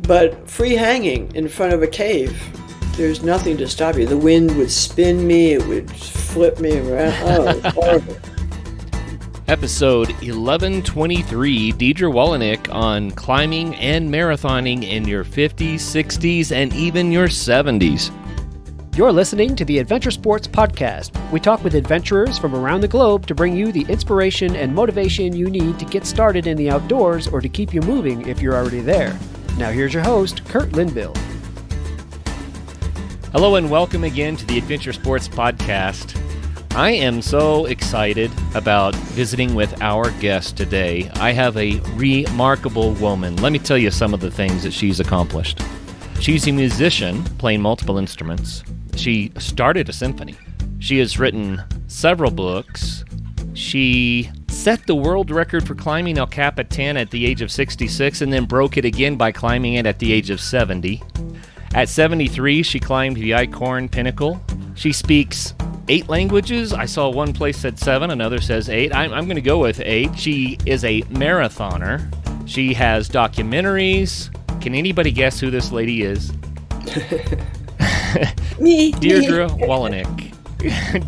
but free hanging in front of a cave, there's nothing to stop you. The wind would spin me, it would flip me around. Oh, it's horrible. Episode 1123, Diedre Wolownick on climbing and marathoning in your 50s, 60s, and even your 70s. You're listening to the Adventure Sports Podcast. We talk with adventurers from around the globe to bring you the inspiration and motivation you need to get started in the outdoors or to keep you moving if you're already there. Now here's your host, Kurt Lindbill. Hello and welcome again to the Adventure Sports Podcast. I am so excited about visiting with our guest today. I have a remarkable woman. Let me tell you some of the things that she's accomplished. She's a musician playing multiple instruments. She started a symphony. She has written several books. She set the world record for climbing El Capitan at the age of 66 and then broke it again by climbing it at the age of 70. At 73, she climbed the Eichhorn Pinnacle. She speaks 8 languages. I saw one place said 7, another says 8. I'm going to go with 8. She is a marathoner. She has documentaries. Can anybody guess who this lady is? Me. Diedre Wolownick.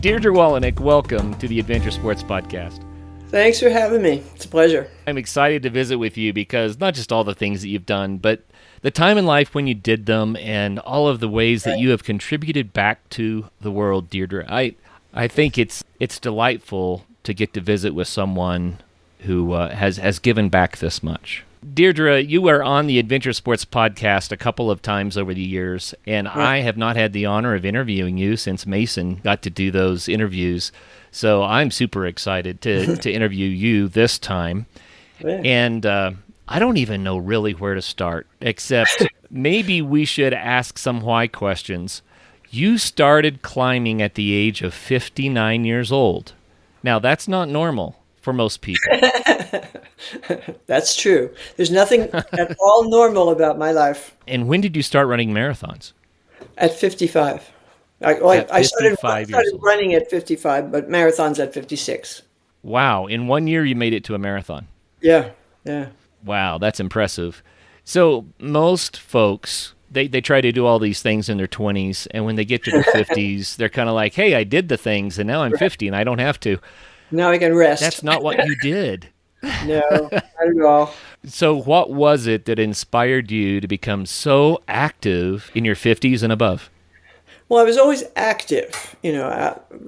Diedre Wolownick, welcome to the Adventure Sports Podcast. Thanks for having me. It's a pleasure. I'm excited to visit with you because not just all the things that you've done, but the time in life when you did them and all of the ways that you have contributed back to the world, Diedre. I think it's delightful to get to visit with someone who has given back this much. Diedre, you were on the Adventure Sports Podcast a couple of times over the years, and I have not had the honor of interviewing you since Mason got to do those interviews. So I'm super excited to interview you this time. Yeah. And I don't even know really where to start, except maybe we should ask some why questions. You started climbing at the age of 59 years old. Now, that's not normal for most people. That's true. There's nothing at all normal about my life. And when did you start running marathons? At 55. I started running at 55, but marathons at 56. Wow. In 1 year, you made it to a marathon. Yeah. Wow, that's impressive. So most folks, they try to do all these things in their 20s, and when they get to their 50s, they're kind of like, hey, I did the things, and now I'm 50, and I don't have to. Now I can rest. That's not what you did. No, not at all. So what was it that inspired you to become so active in your 50s and above? Well, I was always active,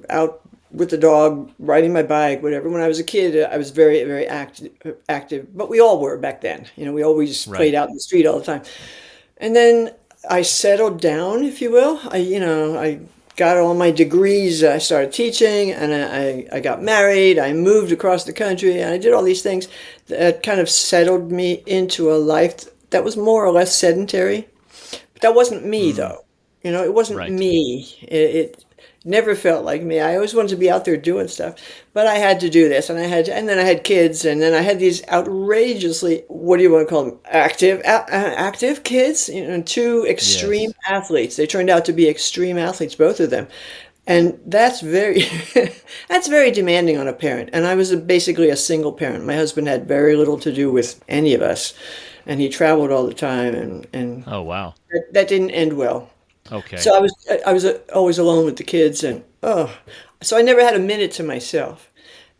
out with the dog, riding my bike, whatever. When I was a kid, I was very, very active. But we all were back then. We always played out in the street all the time. And then I settled down, if you will. I got all my degrees. I started teaching, and I got married. I moved across the country, and I did all these things that kind of settled me into a life that was more or less sedentary. But that wasn't me, though. It wasn't me. It never felt like me. I always wanted to be out there doing stuff, but I had to do this, and then I had kids, and then I had these outrageously, what do you want to call them, active kids, 2 extreme athletes. They turned out to be extreme athletes, both of them, and that's very demanding on a parent. And I was basically a single parent. My husband had very little to do with any of us, and he traveled all the time, and oh wow, that didn't end well. Okay. So I was always alone with the kids, and so I never had a minute to myself.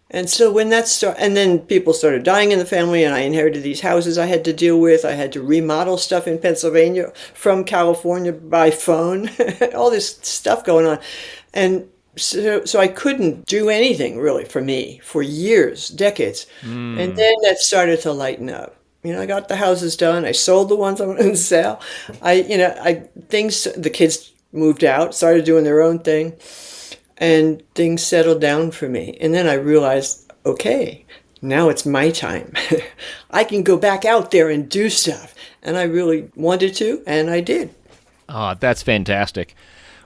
And so when that started, and then people started dying in the family, and I inherited these houses I had to deal with. I had to remodel stuff in Pennsylvania from California by phone, all this stuff going on. And so I couldn't do anything really for me for years, decades. And then that started to lighten up. I got the houses done. I sold the ones I wanted to sell. The kids moved out, started doing their own thing, and things settled down for me. And then I realized, okay, now it's my time. I can go back out there and do stuff. And I really wanted to, and I did. Oh, that's fantastic.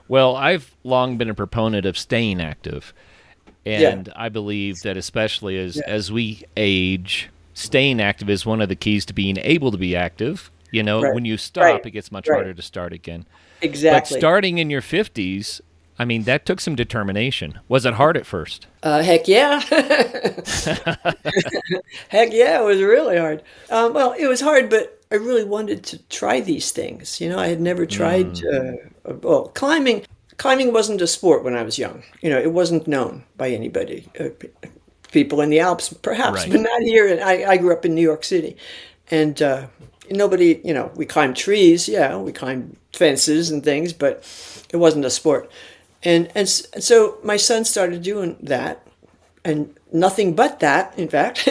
Well, I've long been a proponent of staying active. And I believe that especially as we age, staying active is one of the keys to being able to be active. When you stop, it gets much harder to start again. Exactly. But starting in your 50s, I mean, that took some determination. Was it hard at first? Heck yeah. Heck yeah, it was really hard. Well, it was hard, but I really wanted to try these things. I had never tried, well, climbing. Climbing wasn't a sport when I was young. It wasn't known by anybody. People in the Alps, perhaps, Right. but not here. And I grew up in New York City. And nobody, we climbed trees. Yeah, we climbed fences and things, but it wasn't a sport. And so my son started doing that, and nothing but that, in fact.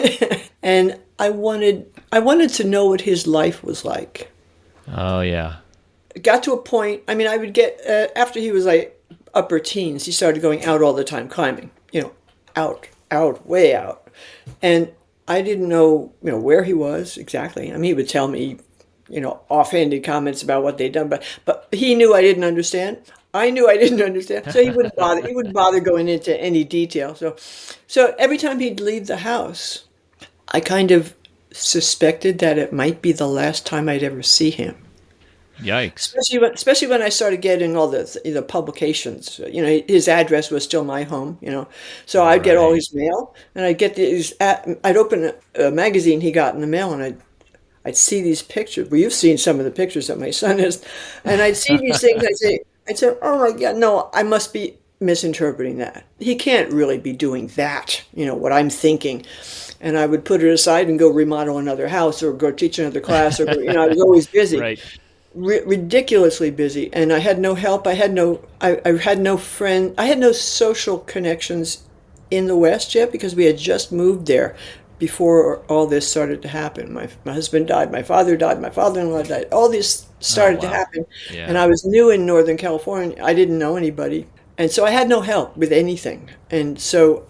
And I wanted to know what his life was like. Oh, yeah. It got to a point. I mean, I would get after he was like upper teens, he started going out all the time climbing. Out, way out, and I didn't know, where he was exactly. I mean, he would tell me, offhanded comments about what they'd done, but he knew I didn't understand. I knew I didn't understand, so he wouldn't bother. He wouldn't bother going into any detail. So every time he'd leave the house, I kind of suspected that it might be the last time I'd ever see him. Yikes. Especially when I started getting all the publications. His address was still my home. So I'd get all his mail, and I'd get these. I'd open a magazine he got in the mail, and I'd see these pictures. Well, you've seen some of the pictures that my son has, and I'd see these things. I'd say, oh my God, no, I must be misinterpreting that. He can't really be doing that. What I'm thinking. And I would put it aside and go remodel another house or go teach another class, or I was always busy. Right. Ridiculously busy, and I had no help. I had no friend. I had no social connections in the West yet, because we had just moved there before all this started to happen. My husband died, my father died, my father-in-law died. All this started to happen, Yeah. and I was new in Northern California. I didn't know anybody, and so I had no help with anything. And so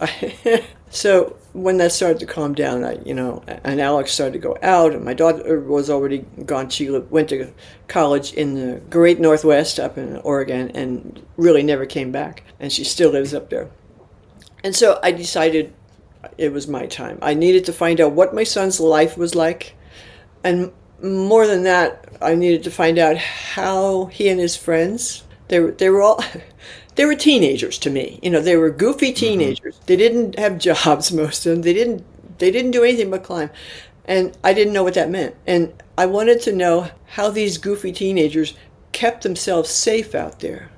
so when that started to calm down, and Alex started to go out, and my daughter was already gone. She went to college in the great Northwest up in Oregon and really never came back. And she still lives up there. And so I decided it was my time. I needed to find out what my son's life was like. And more than that, I needed to find out how he and his friends, they were all... They were teenagers to me. They were goofy teenagers. They didn't have jobs, most of them. They didn't do anything but climb. And I didn't know what that meant. And I wanted to know how these goofy teenagers kept themselves safe out there.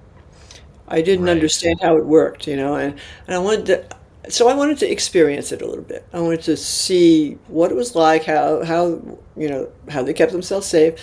I didn't understand how it worked, and I wanted to experience it a little bit. I wanted to see what it was like, how they kept themselves safe,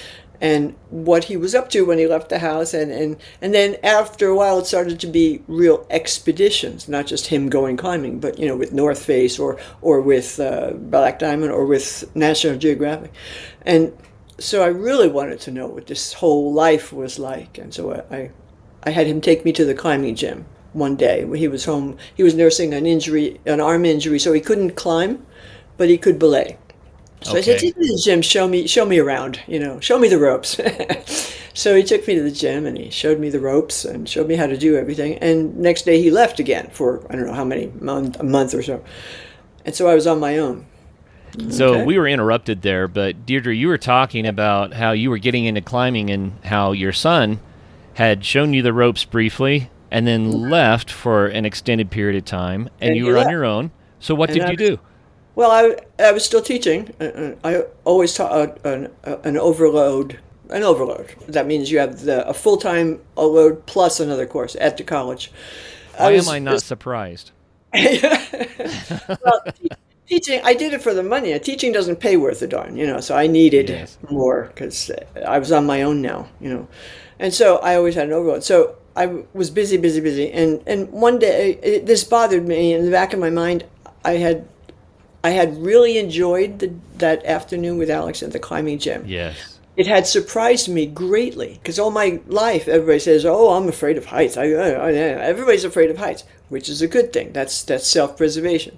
and what he was up to when he left the house. And then after a while, it started to be real expeditions, not just him going climbing, but, with North Face or with Black Diamond or with National Geographic. And so I really wanted to know what this whole life was like. And so I had him take me to the climbing gym one day when he was home. He was nursing an arm injury, so he couldn't climb, but he could belay. So I said, take me to the gym, show me around, show me the ropes. So he took me to the gym, and he showed me the ropes and showed me how to do everything. And next day he left again for, I don't know how many, a month or so. And so I was on my own. So we were interrupted there, but Diedre, you were talking about how you were getting into climbing and how your son had shown you the ropes briefly and then left for an extended period of time, and you were on your own. So what did you do? Well, I was still teaching. I always taught an overload. An overload. That means you have a full-time load plus another course at the college. Why am I not surprised? Well, teaching, I did it for the money. Teaching doesn't pay worth a darn, so I needed more because I was on my own now, And so I always had an overload. So I was busy. And one day, this bothered me. In the back of my mind, I had really enjoyed that afternoon with Alex at the climbing gym. Yes. It had surprised me greatly because all my life, everybody says, "Oh, I'm afraid of heights." Everybody's afraid of heights, which is a good thing. That's self-preservation.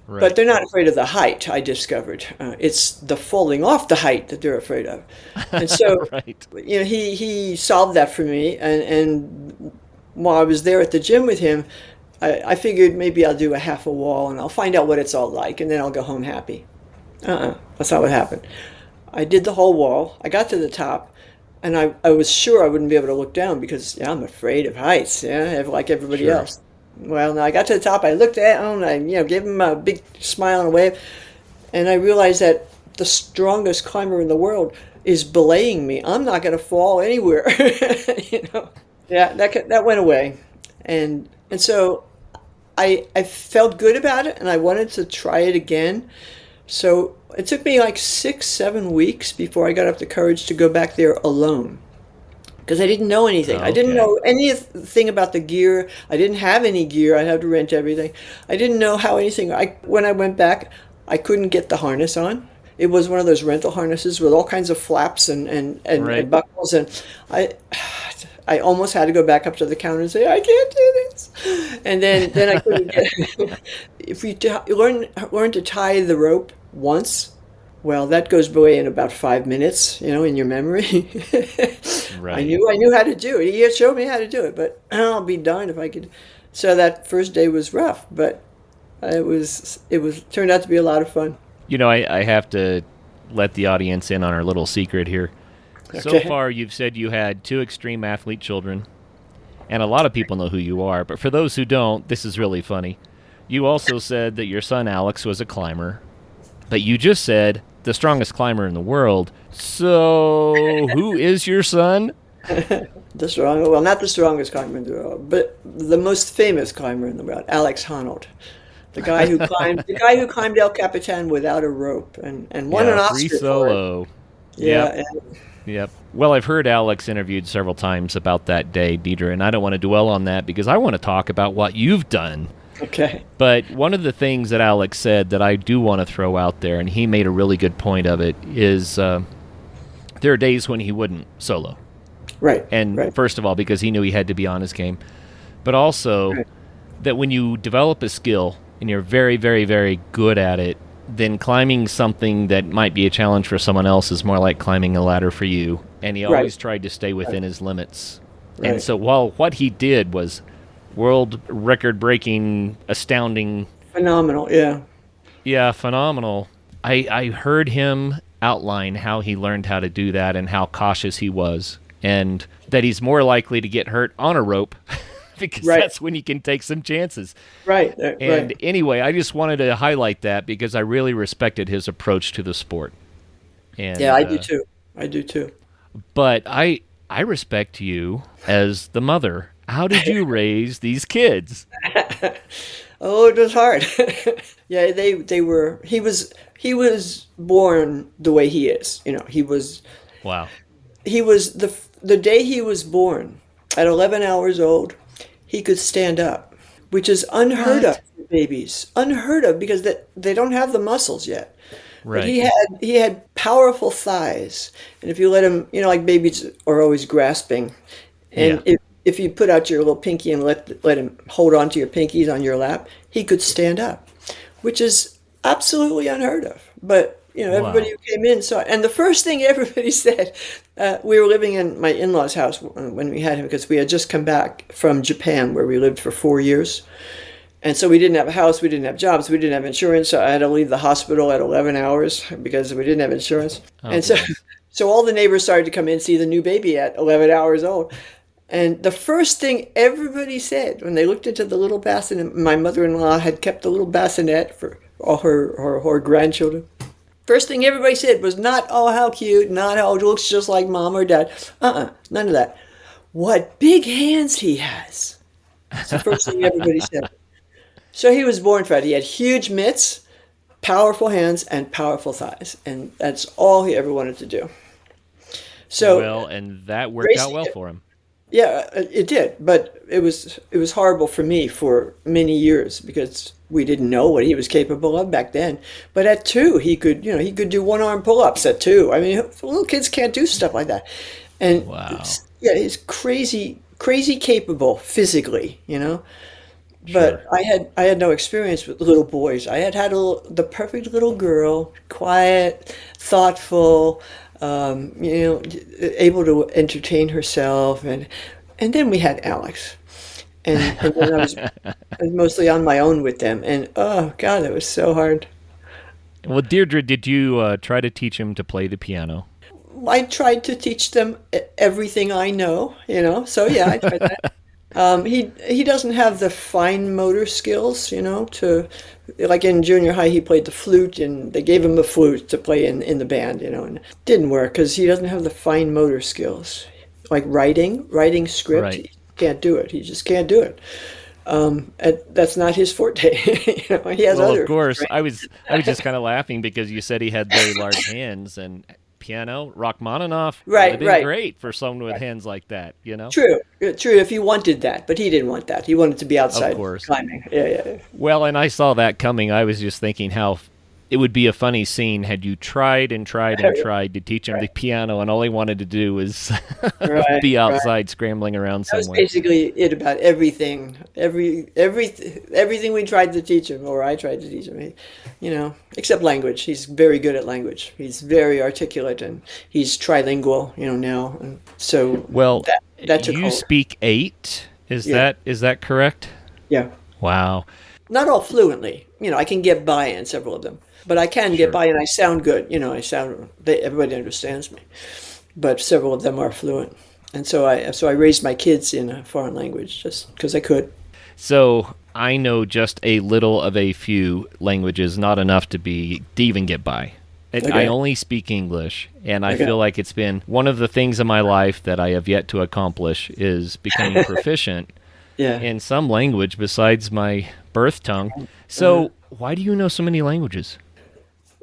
Right. But they're not afraid of the height, I discovered. It's the falling off the height that they're afraid of. And so, Right. He solved that for me. And while I was there at the gym with him, I figured maybe I'll do a half a wall and I'll find out what it's all like, and then I'll go home happy. That's not what happened. I did the whole wall. I got to the top, and I was sure I wouldn't be able to look down because I'm afraid of heights, like everybody else. Well, now I got to the top. I looked at him, and I gave him a big smile and a wave, and I realized that the strongest climber in the world is belaying me. I'm not going to fall anywhere. you know. Yeah, that went away, and so I felt good about it, and I wanted to try it again. So it took me like 6, 7 weeks before I got up the courage to go back there alone. Because I didn't know anything. I didn't Okay. know anything about the gear. I didn't have any gear. I'd have to rent everything. I didn't know how anything. When I went back, I couldn't get the harness on. It was one of those rental harnesses with all kinds of flaps and Right. buckles, and I I almost had to go back up to the counter and say, I can't do this. And then I couldn't get. If you learn to tie the rope once, well, that goes away in about 5 minutes, in your memory. I Right. knew how to do it. He had showed me how to do it, but I'll be darned if I could. So that first day was rough, but it was turned out to be a lot of fun. I have to let the audience in on our little secret here. So Okay. far, you've said you had two extreme athlete children, and a lot of people know who you are, but for those who don't, this is really funny. You also said that your son Alex was a climber, but you just said the strongest climber in the world. So, who is your son? Well, not the strongest climber in the world, but the most famous climber in the world, Alex Honnold, the guy who climbed El Capitan without a rope and won an Yeah, free Oscar for it. solo. Yeah, Yep, yep. Well, I've heard Alex interviewed several times about that day, Diedre, and I don't want to dwell on that because I want to talk about what you've done. okay, But one of the things that Alex said that I do want to throw out there, and he made a really good point of it, is there are days when he wouldn't solo. right, And right, first of all, because he knew he had to be on his game, but also right, that when you develop a skill and you're very, very, very good at it, then climbing something that might be a challenge for someone else is more like climbing a ladder for you. And he right, always tried to stay within his limits. And right. so while what he did was world record breaking, astounding, Phenomenal, yeah, yeah, phenomenal, I heard him outline how he learned how to do that and how cautious he was. And that he's more likely to get hurt on a rope because right, that's when you can take some chances. right, And right. anyway, I just wanted to highlight that because I really respected his approach to the sport. Yeah, And I do too. I do too. but I respect you as the mother. How did you raise these kids? Oh, it was hard. Yeah, they were. He was born the way he is. Wow. He was the day he was born at 11 hours old, he could stand up, which is unheard of What? for babies. Unheard of because they don't have the muscles yet. But Right. he had powerful thighs, and if you let him, like babies are always grasping, Yeah. and if you put out your little pinky and let him hold on to your pinkies on your lap, he could stand up, which is absolutely unheard of. But everybody Wow. who came in saw it. And the first thing everybody said, we were living in my in-laws' house when we had him because we had just come back from Japan where we lived for 4 years. And so we didn't have a house, we didn't have jobs, we didn't have insurance. So I had to leave the hospital at 11 hours because we didn't have insurance. Oh And so, goodness. so all the neighbors started to come in and see the new baby at 11 hours old. And the first thing everybody said when they looked into the little bassinet, my mother-in-law had kept the little bassinet for all her grandchildren. First thing everybody said was not, oh, how cute, not, oh, it looks just like mom or dad. None of that. What big hands he has. That's the first thing everybody said. So he was born for it. He had huge mitts, powerful hands, and powerful thighs. And that's all he ever wanted to do. So Well, and that worked out racing, well for him. yeah, it did. But it was horrible for me for many years because we didn't know what he was capable of back then. But at 2, he could do one-arm pull-ups at 2. I mean, little kids can't do stuff like that. And Wow. yeah, he's crazy, crazy capable physically. Sure. But I had no experience with little boys. I had the perfect little girl, quiet, thoughtful, able to entertain herself, and then we had Alex, and then I was mostly on my own with them, and oh God, it was so hard. Well, Deirdre, did you try to teach him to play the piano? I tried to teach them everything I know. So yeah, I tried that. He doesn't have the fine motor skills, to like in junior high he played the flute and they gave him a flute to play in the band, and it didn't work because he doesn't have the fine motor skills. Like writing script, Right. he can't do it. He just can't do it. That's not his forte. He has Well, of other course, strengths. I was just kind of laughing because you said he had very large hands and piano. Rachmaninoff would have Right, been right. great for someone with hands like that, you know? True, true. If he wanted that, but he didn't want that. He wanted to be Of outside course. climbing. Yeah, yeah, yeah. Well, and I saw that coming. I was just thinking how it would be a funny scene had you tried and tried and tried to teach him the piano and all he wanted to do was Right, be right. outside scrambling around That was somewhere. basically it about everything. Everything we tried to teach him, or I tried to teach him. Except language. He's very good at language. He's very articulate, and he's trilingual. Now, and so Well, that took you hold. speak 8. Yeah, Is that correct? yeah. Wow. Not all fluently. I can get by in several of them, but I can get Sure. by, and I sound good. Everybody understands me. But several of them are fluent, and so I raised my kids in a foreign language just because I could. So I know just a little of a few languages, not enough to even get by. I Okay. only speak English, and I Okay. feel like it's been one of the things in my life that I have yet to accomplish is becoming proficient Yeah. in some language besides my birth tongue. So why do you know so many languages?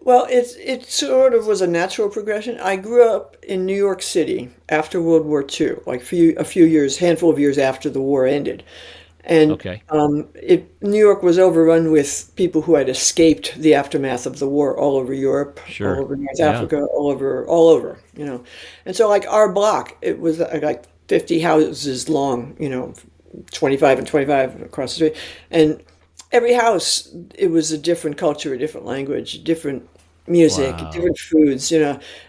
Well, it sort of was a natural progression. I grew up in New York City after World War II, like a few years, handful of years after the war ended, and Okay. New York was overrun with people who had escaped the aftermath of the war all over Europe, Sure. all over North Yeah. Africa, all over, and so like our block, it was like 50 houses long, 25 and 25 across the street, and every house, it was a different culture, a different language, different music, Wow. different foods,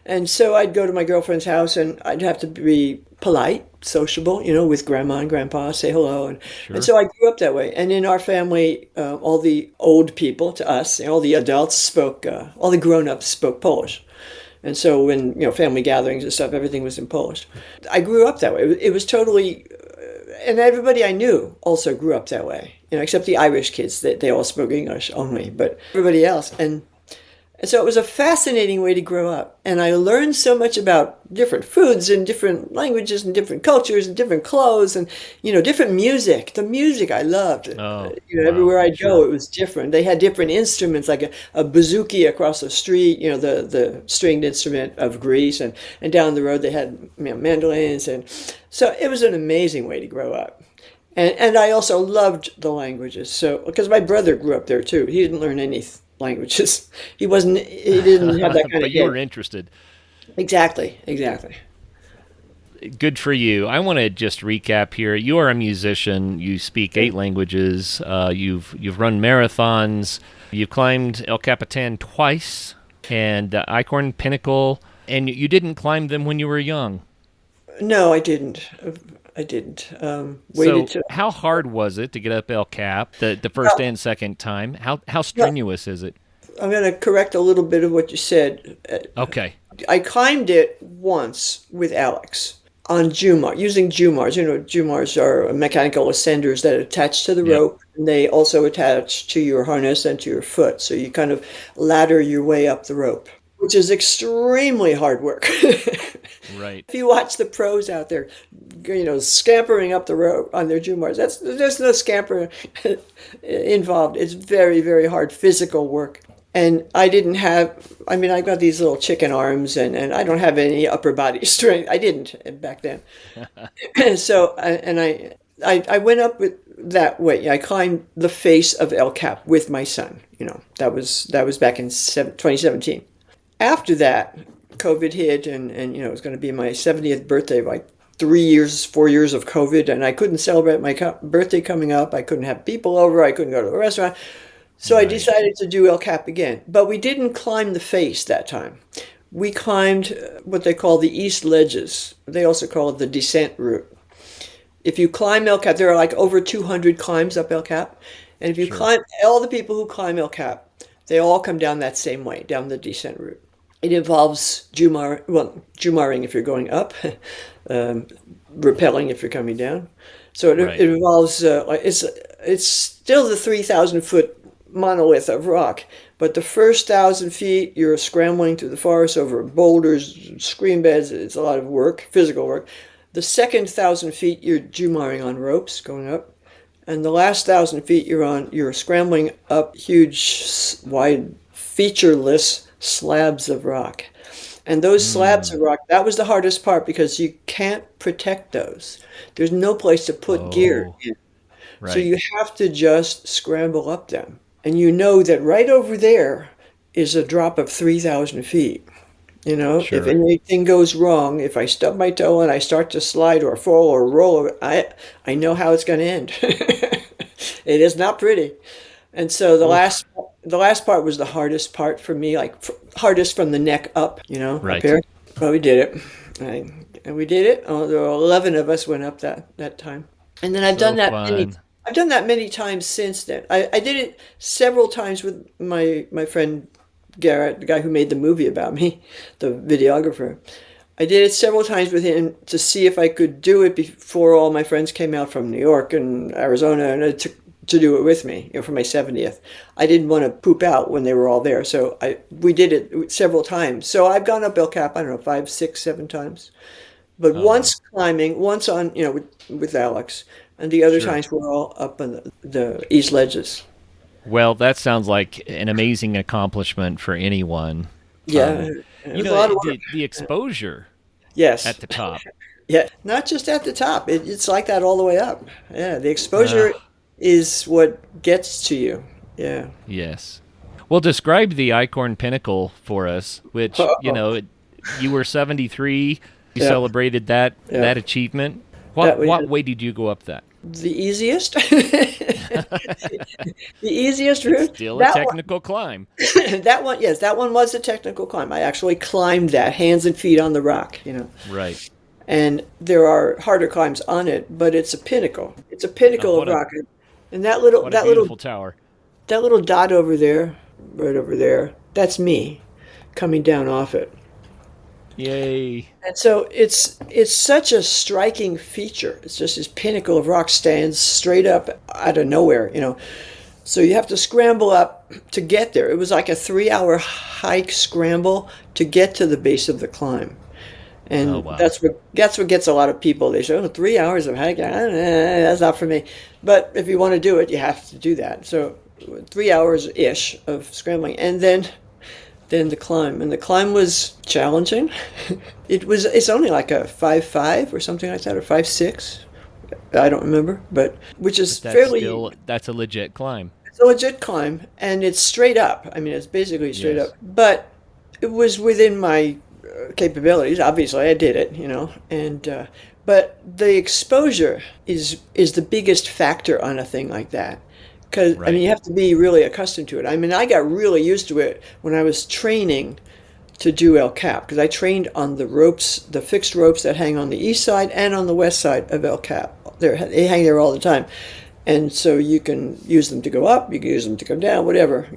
And so I'd go to my girlfriend's house and I'd have to be polite, sociable, with grandma and grandpa, say hello. And Sure. so I grew up that way. And in our family, all the old people to us, all the adults all the grown-ups spoke Polish. And so when, family gatherings and stuff, everything was in Polish. I grew up that way. It was totally, and everybody I knew also grew up that way, except the Irish kids, they all spoke English only, but everybody else. And so it was a fascinating way to grow up. And I learned so much about different foods and different languages and different cultures and different clothes and, different music. The music I loved. Oh, wow. Everywhere I'd go, Sure. it was different. They had different instruments, like a bouzouki across the street, the stringed instrument of Greece. And down the road, they had mandolins. And so it was an amazing way to grow up. And I also loved the languages. So, because my brother grew up there too. He didn't learn any languages. He didn't have that kind But of you were hit. interested. Exactly, exactly. Good for you. I want to just recap here. You are a musician. You speak 8 languages. You've run marathons. You've climbed El Capitan twice and Eichhorn Pinnacle, and you didn't climb them when you were young. No, I didn't. I didn't. So, Waited to. how hard was it to get up El Cap the first and second time? How Well, strenuous is it? I'm going to correct a little bit of what you said. Okay, I climbed it once with Alex on Jumar, using Jumars. Jumars are mechanical ascenders that attach to the yep, rope, and they also attach to your harness and to your foot. So you kind of ladder your way up the rope, which is extremely hard work. right. If you watch the pros out there, scampering up the rope on their Jumars, there's no scamper involved. It's very, very hard physical work. And I didn't have, I got these little chicken arms and I don't have any upper body strength. I didn't back then. So, I went up with that way. I climbed the face of El Cap with my son. That was back in 2017. After that, COVID hit and it was going to be my 70th birthday, like 4 years of COVID, and I couldn't celebrate my birthday coming up. I couldn't have people over. I couldn't go to a restaurant. So I Right. decided to do El Cap again. But we didn't climb the face that time. We climbed what they call the East Ledges. They also call it the descent route. If you climb El Cap, there are like over 200 climbs up El Cap. And if you Sure. climb, all the people who climb El Cap, they all come down that same way, down the descent route. It involves Jumaring if you're going up, um, rappelling if you're coming down. So Right. it involves it's still the 3,000-foot monolith of rock, but the first 1,000 feet you're scrambling through the forest over boulders, stream beds. It's a lot of work, physical work. The second 1,000 feet you're jumaring on ropes going up, and the last 1,000 feet you're scrambling up huge, wide, featureless slabs of rock. And those slabs of rock, that was the hardest part because you can't protect those. There's no place to put gear Oh, in. So right. you have to just scramble up them. And you know that right over there is a drop of 3,000 feet. If Sure. anything goes wrong, if I stub my toe and I start to slide or fall or roll, I know how it's going to end. It is not pretty. And so Oof. the last part was the hardest part for me, like hardest from the neck up, up Right. here. But we did it. And we did it. There were 11 of us went up that time. And then So fun. I've done that many times since then. I did it several times with my friend Garrett, the guy who made the movie about me, the videographer. I did it several times with him to see if I could do it before all my friends came out from New York and Arizona and to do it with me, for my 70th. I didn't want to poop out when they were all there, so we did it several times. So I've gone up El Cap, I don't know, 5, 6, 7 times. But Oh, wow. once climbing, once on, with Alex, and the other Sure. times we're all up on the east ledges. Well, that sounds like an amazing accomplishment for anyone. Yeah, it You was a know, lot of work. the exposure at Yes. the top. Yeah, not just at the top. It's like that all the way up. Yeah, the Uh, exposure is what gets to you. Yeah. yes. Well, describe the Icorn Pinnacle for us, which, you were 73. You Yeah, celebrated that yeah. achievement. That we What way did you go up that? the easiest, the easiest It's route. still a technical climb. That one, yes, that one was a technical climb. I actually climbed that, hands and feet on the rock. Right. And there are harder climbs on it, but it's a pinnacle. It's a Oh, pinnacle of rock. And what a beautiful tower. that little dot over there, right over there, that's me coming down off it. Yay. And so it's such a striking feature. It's just this pinnacle of rock stands straight up out of nowhere. So you have to scramble up to get there. It was like a 3-hour hike scramble to get to the base of the climb. Oh, And wow. that's what gets a lot of people. They say, "Oh, 3 hours of hiking, that's not for me." But if you want to do it, you have to do that. So 3 hours ish of scrambling, and then the climb. And the climb was challenging. It's only like a 5.5 or something like that, or 5.6. I don't remember, but which is But fairly that's a legit climb. it's a legit climb, and it's straight up. I mean, it's basically straight Yes. up. But it was within my capabilities. Obviously, I did it. And but the exposure is the biggest factor on a thing like that. Because I mean, Right. you have to be really accustomed to it. I mean, I got really used to it when I was training to do El Cap because I trained on the ropes, the fixed ropes that hang on the east side and on the west side of El Cap. They hang there all the time. And so you can use them to go up, you can use them to come down, whatever.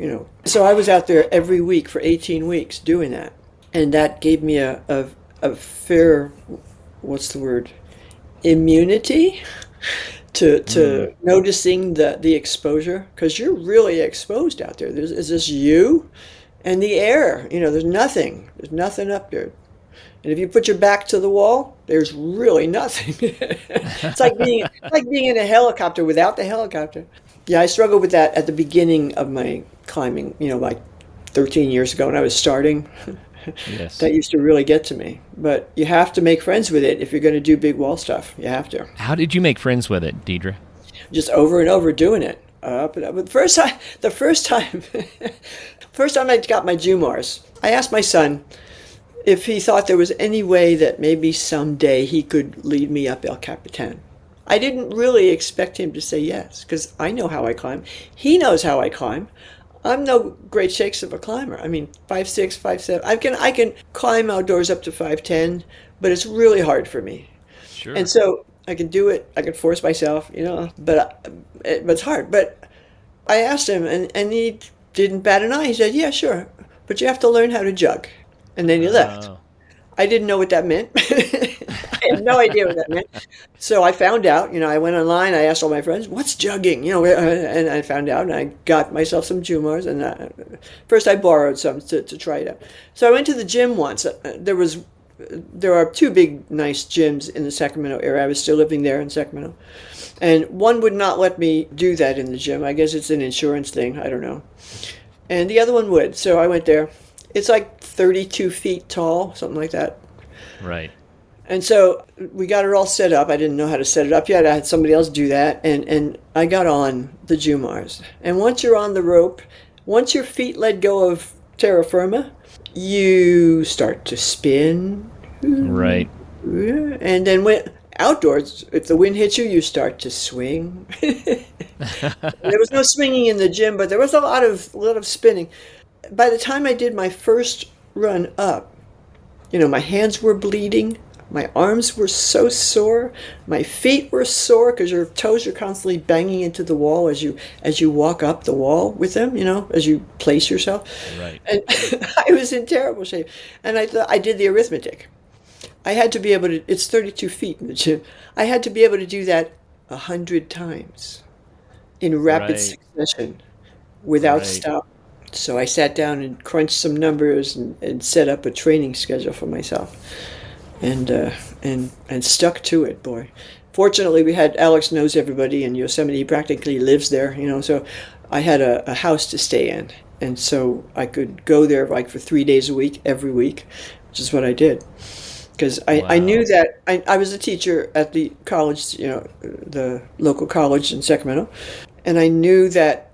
So I was out there every week for 18 weeks doing that. And that gave me a fair, what's the word, immunity to noticing the exposure because you're really exposed out there. Is this you and the air? There's nothing. There's nothing up there. And if you put your back to the wall, there's really nothing. It's like being in a helicopter without the helicopter. Yeah, I struggled with that at the beginning of my climbing, like 13 years ago when I was starting. Yes. That used to really get to me. But you have to make friends with it if you're going to do big wall stuff. You have to. How did you make friends with it, Diedre? Just over and over doing it. Up and up. But first time I got my Jumars, I asked my son if he thought there was any way that maybe someday he could lead me up El Capitan. I didn't really expect him to say yes, because I know how I climb. He knows how I climb. I'm no great shakes of a climber. I mean, 5.6, 5.7. I can climb outdoors up to 5.10, but it's really hard for me. Sure. And so I can do it. I can force myself, but it's hard. But I asked him, and he didn't bat an eye. He said, "Yeah, sure, but you have to learn how to jug." And then he left. Oh, I didn't know what that meant. I had no idea what that meant. So I found out, I went online, I asked all my friends, what's jugging? And I found out, and I got myself some Jumars. And first I borrowed some to try it out. So I went to the gym once. There are two big, nice gyms in the Sacramento area. I was still living there in Sacramento. And one would not let me do that in the gym. I guess it's an insurance thing. I don't know. And the other one would. So I went there. It's like 32 feet tall, something like that. Right. And so we got it all set up. I didn't know how to set it up yet. I had somebody else do that. And I got on the Jumars. And once you're on the rope, once your feet let go of terra firma, you start to spin. Right. And then when outdoors, if the wind hits you, you start to swing. There was no swinging in the gym, but there was a lot of spinning. By the time I did my first run up, my hands were bleeding. My arms were so sore. My feet were sore because your toes are constantly banging into the wall as you walk up the wall with them, as you place yourself. Right. And I was in terrible shape. And I thought I did the arithmetic. I had to be able to, it's 32 feet in the gym. I had to be able to do that 100 times in rapid succession without stop. So I sat down and crunched some numbers and set up a training schedule for myself. And stuck to it, boy. Fortunately, we had Alex knows everybody in Yosemite. He practically lives there, so I had a house to stay in, and so I could go there like for 3 days a week, every week, which is what I did. Because I knew that I was a teacher at the college, the local college in Sacramento, and I knew that,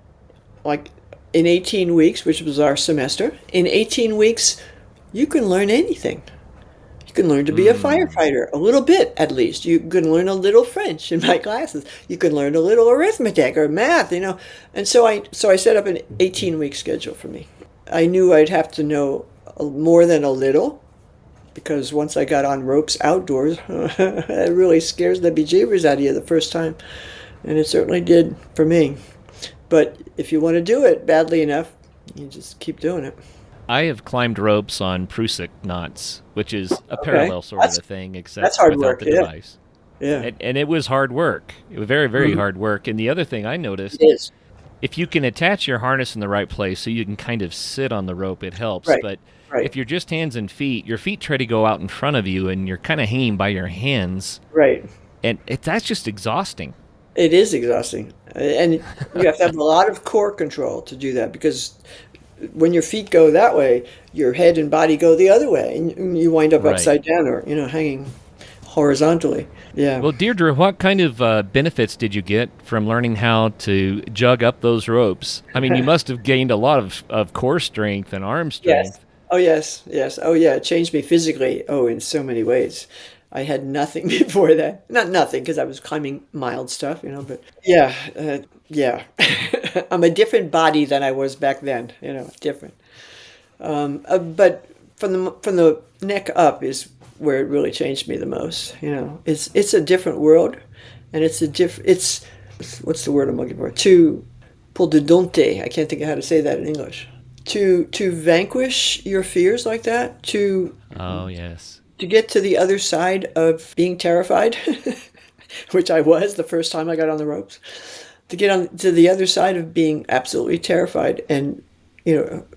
like, in 18 weeks, which was our semester, in 18 weeks, you can learn anything. You can learn to be a firefighter, a little bit at least. You can learn a little French in my classes. You can learn a little arithmetic or math, And so I set up an 18-week schedule for me. I knew I'd have to know more than a little, because once I got on ropes outdoors, it really scares the bejeebers out of you the first time. And it certainly did for me. But if you want to do it badly enough, you just keep doing it. I have climbed ropes on Prusik knots, which is a parallel sort of a thing, except that's hard without work, the device. Yeah. And it was hard work. It was very, very hard work. And the other thing I noticed, It is. if you can attach your harness in the right place so you can kind of sit on the rope, it helps. Right. But Right. if you're just hands and feet, your feet try to go out in front of you, and you're kind of hanging by your hands. Right. And that's just exhausting. It is exhausting. And you have to have a lot of core control to do that, because when your feet go that way, your head and body go the other way, and you wind up upside down or, hanging horizontally. Yeah. Well, Diedre, what kind of benefits did you get from learning how to jug up those ropes? I mean, you must have gained a lot of core strength and arm strength. Yes. Oh, yes. Oh, yeah. It changed me physically. Oh, in so many ways. I had nothing before that. Not nothing, because I was climbing mild stuff, but yeah. I'm a different body than I was back then, different. But from the neck up is where it really changed me the most. It's a different world, and it's what's the word I'm looking for? Pour de dompter. I can't think of how to say that in English. To vanquish your fears like that. Oh yes. To get to the other side of being terrified, which I was the first time I got on the ropes. To get on to the other side of being absolutely terrified and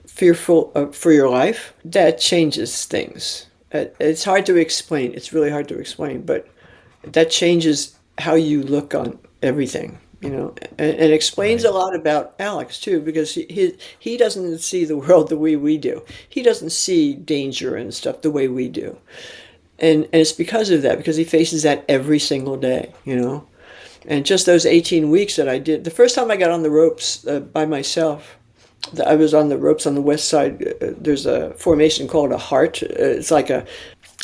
fearful for your life, that changes things. It's hard to explain. It's really hard to explain, but that changes how you look on everything, and explains a lot about Alex too, because he doesn't see the world the way we do. He doesn't see danger and stuff the way we do. And it's because of that, because he faces that every single day, And just those 18 weeks that I did, the first time I got on the ropes by myself, I was on the ropes on the west side. There's a formation called a heart. It's like an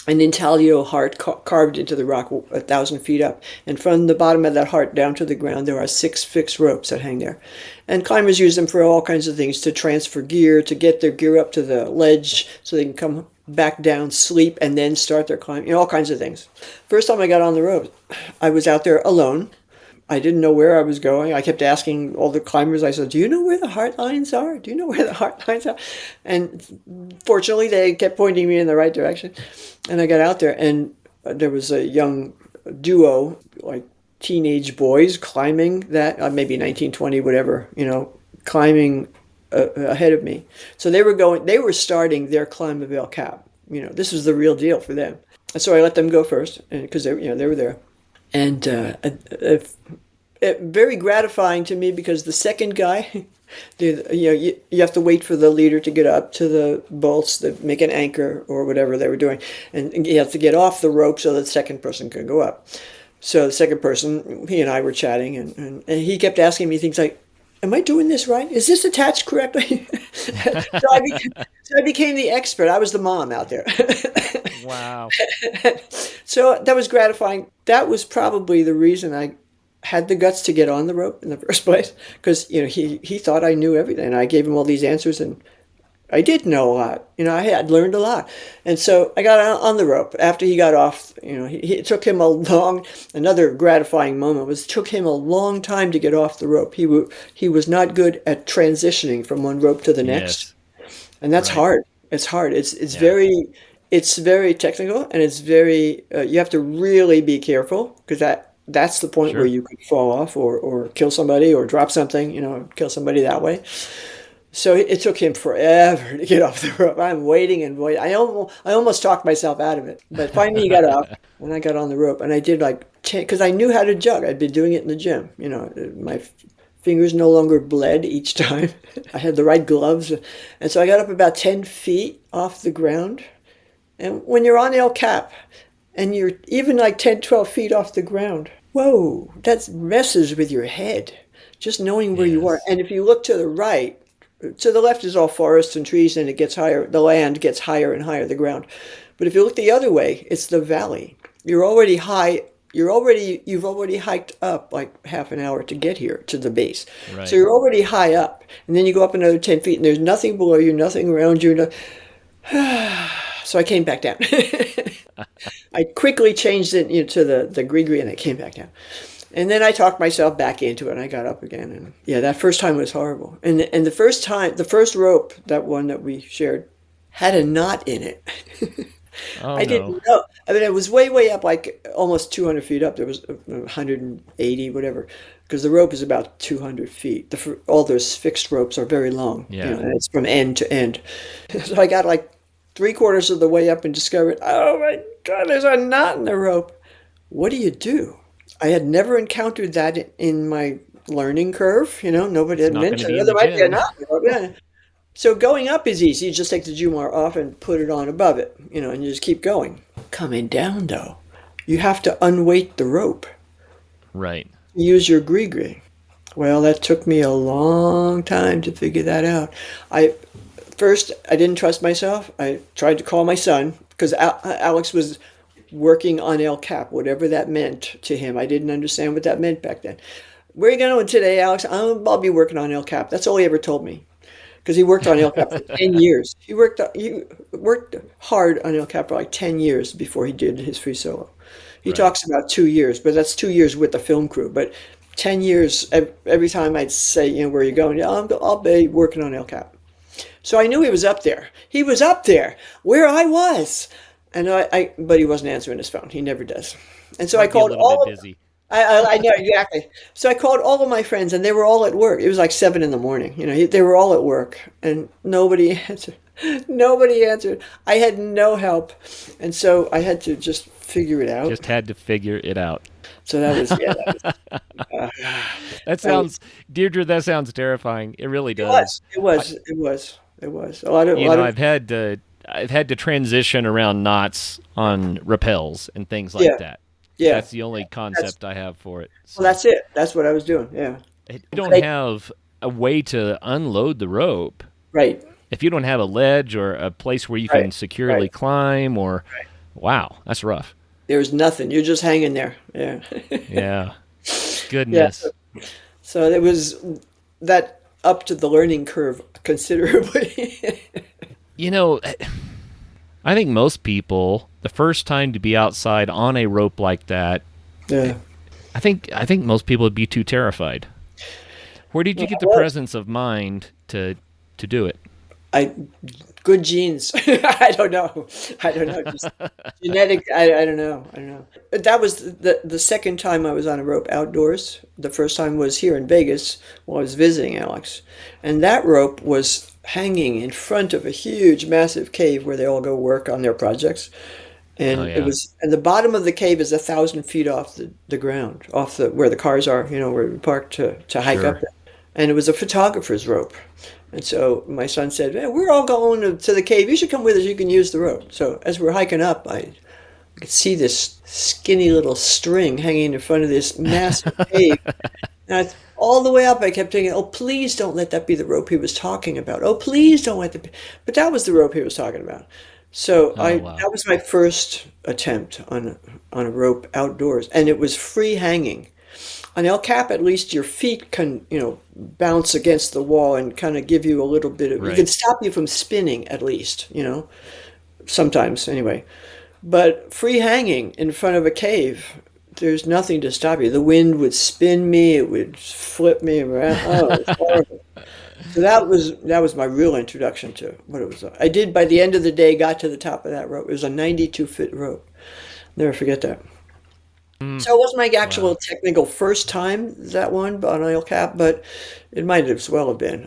intaglio heart carved into the rock 1,000 feet up. And from the bottom of that heart down to the ground, there are 6 fixed ropes that hang there. And climbers use them for all kinds of things, to transfer gear, to get their gear up to the ledge so they can come back down, sleep, and then start their climb, all kinds of things. First time I got on the ropes, I was out there alone. I didn't know where I was going. I kept asking all the climbers, I said, do you know where the heart lines are? Do you know where the heart lines are? And fortunately, they kept pointing me in the right direction. And I got out there, and there was a young duo, like teenage boys, climbing that, maybe 19, 20, whatever, climbing ahead of me. So they were starting their climb of El Cap. This was the real deal for them. And so I let them go first, because they were there. And very gratifying to me, because the second guy, you have to wait for the leader to get up to the bolts that make an anchor or whatever they were doing, and you have to get off the rope so the second person can go up. So the second person, he and I were chatting, and he kept asking me things like, am I doing this right? Is this attached correctly? So I became the expert. I was the mom out there. Wow. So that was gratifying. That was probably the reason I had the guts to get on the rope in the first place, because he thought I knew everything, and I gave him all these answers, and I did know a lot. I had learned a lot. And so I got on the rope after he got off. It took him another gratifying moment was it took him a long time to get off the rope. He was not good at transitioning from one rope to the next. Yes. And that's hard. It's hard. It's very technical, and it's very, you have to really be careful, because that's the point where you could fall off or kill somebody or drop something, kill somebody that way. So it took him forever to get off the rope. I'm waiting and waiting. I almost talked myself out of it. But finally he got off, and I got on the rope. And I did like 10, because I knew how to jug. I'd been doing it in the gym. My fingers no longer bled each time. I had the right gloves. And so I got up about 10 feet off the ground. And when you're on El Cap, and you're even like 10, 12 feet off the ground, whoa, that messes with your head. Just knowing where you are. And if you look to the right, to the left is all forests and trees, and it gets higher. The land gets higher and higher, the ground. But if you look the other way, it's the valley. You're already high. You've already hiked up like half an hour to get here to the base. Right. So you're already high up, and then you go up another 10 feet, and there's nothing below you, nothing around you. So I came back down. I quickly changed it to the gree, and I came back down. And then I talked myself back into it, and I got up again. And that first time was horrible. And the first rope, that one that we shared, had a knot in it. I didn't know. I mean, it was way, way up, like almost 200 feet up. There was 180, whatever, because the rope is about 200 feet. All those fixed ropes are very long. Yeah. And it's from end to end. So I got like 3/4 of the way up and discovered, oh my God, there's a knot in the rope. What do you do? I had never encountered that in my learning curve. Nobody had mentioned there might be a knot. So going up is easy. You just take the Jumar off and put it on above it, and you just keep going. Coming down, though, you have to unweight the rope. Right. Use your gree. Well, that took me a long time to figure that out. First, I didn't trust myself. I tried to call my son, because Alex was working on El Cap, whatever that meant to him. I didn't understand what that meant back then. Where are you going today, Alex? I'll be working on El Cap. That's all he ever told me, because he worked on El Cap for 10 years. He worked hard on El Cap for like 10 years before he did his free solo. He talks about 2 years, but that's 2 years with the film crew. But 10 years, every time I'd say, where are you going? I'll be working on El Cap. So I knew he was up there. He was up there where I was. And but he wasn't answering his phone. He never does. And so I called all. Busy. I know exactly. So I called all of my friends, and they were all at work. It was like 7 a.m. They were all at work, and nobody answered. Nobody answered. I had no help, and so I had to just figure it out. Just had to figure it out. So that was that sounds, Diedre. That sounds terrifying. It really does. It was. A lot of. I've had to transition around knots on rappels and things like that. Yeah. That's the only concept I have for it. So. Well, that's it. That's what I was doing, yeah. You don't have a way to unload the rope. Right. If you don't have a ledge or a place where you can securely climb wow, that's rough. There's nothing. You're just hanging there. Yeah. Yeah. Goodness. Yeah. So it was that up to the learning curve considerably. I think most people, the first time to be outside on a rope like that, I think most people would be too terrified. Where did you get the presence of mind to do it? I Good genes. I don't know. Just genetic. I don't know. That was the second time I was on a rope outdoors. The first time was here in Vegas while I was visiting Alex, and that rope was hanging in front of a huge, massive cave where they all go work on their projects. And Oh it yeah, was, and the bottom of the cave is 1,000 feet off the ground, off the where the cars are, where we park to hike up. sure. And it was a photographer's rope. And so my son said, "Hey, we're all going to the cave. You should come with us. You can use the rope." So as we're hiking up, I could see this skinny little string hanging in front of this massive cave. And all the way up, I kept thinking, "Oh, please don't let that be the rope he was talking about. Oh, please don't let that be." But that was the rope he was talking about. So Oh wow. that was my first attempt on a rope outdoors, and it was free hanging. On El Cap, at least your feet can, bounce against the wall and kind of give you a little bit of, you can Right. stop you from spinning at least, sometimes anyway. But free hanging in front of a cave, there's nothing to stop you. The wind would spin me, it would flip me around. Oh, it's horrible. So that was my real introduction to what it was. I did, by the end of the day, got to the top of that rope. It was a 92-foot rope. Never forget that. So it wasn't my actual Wow. technical first time that one on El Cap, but it might as well have been.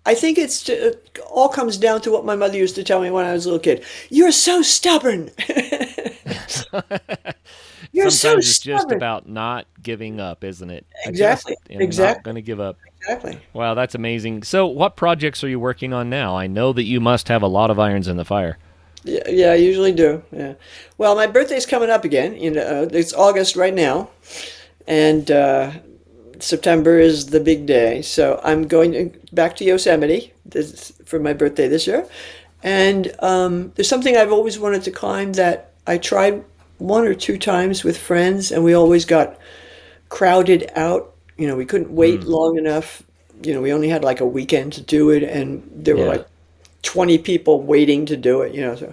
I think it all comes down to what my mother used to tell me when I was a little kid. You're so stubborn. You're so Sometimes it's just stubborn. about not giving up, isn't it? I just Exactly. am not Exactly. going to give up. Exactly. Wow, that's amazing. So, what projects are you working on now? I know that you must have a lot of irons in the fire. Yeah, yeah, I usually do. Yeah. Well, my birthday's coming up again. It's August right now, and September is the big day. So I'm going back to Yosemite for my birthday this year. And there's something I've always wanted to climb that I tried one or two times with friends, and we always got crowded out. We couldn't wait long enough. We only had like a weekend to do it, and there were Yeah. like 20 people waiting to do it, so